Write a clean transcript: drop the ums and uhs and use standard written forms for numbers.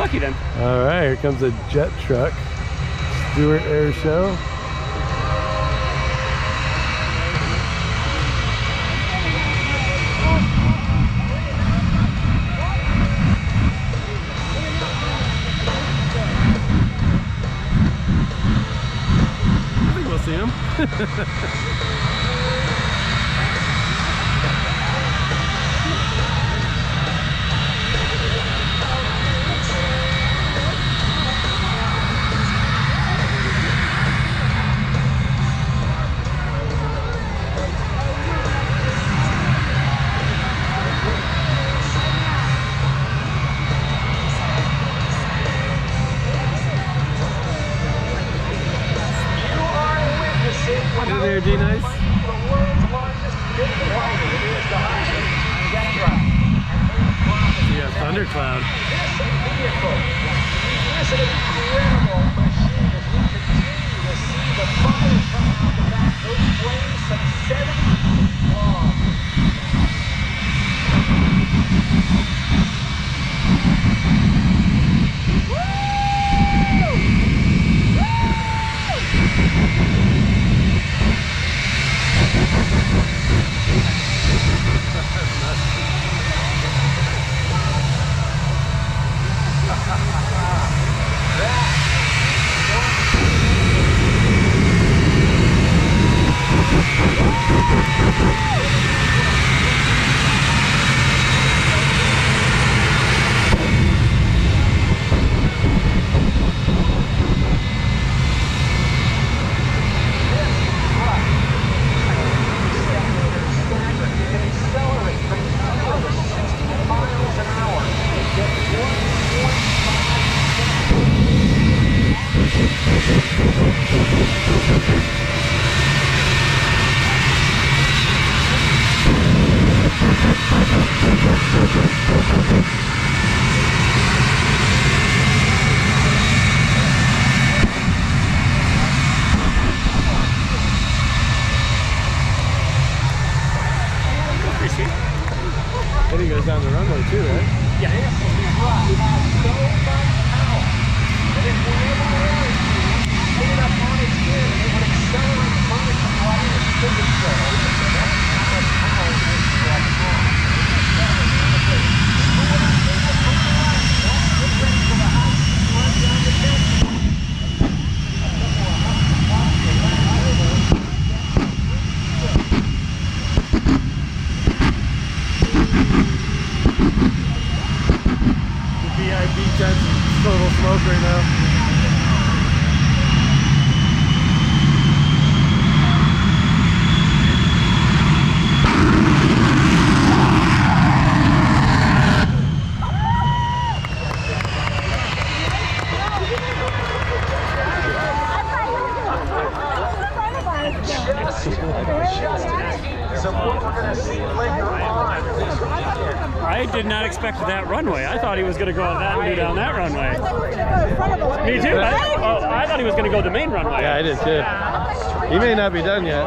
lucky then. All right, here comes a jet truck. Stewart Air Show. I think we'll see him. Hey there, D-Nice. Yeah, Thundercloud. It's an incredible machine. As we continue to see the fire coming out the back, those flames some 70 feet long. Then he goes down the runway too, right? Yeah. This truck has so much power that if whenever it put it up on its gear, it would accelerate vertically right in its signature. That's how much power this truck has. Get ready for the high speed run down the deck. VIP tent's total smoke right now. So what we're going to see later on this weekend. I did not expect that runway. I thought he was going to go on that and do down that runway. Me too. I thought he was going to go the main runway. Yeah, I did too. He may not be done yet.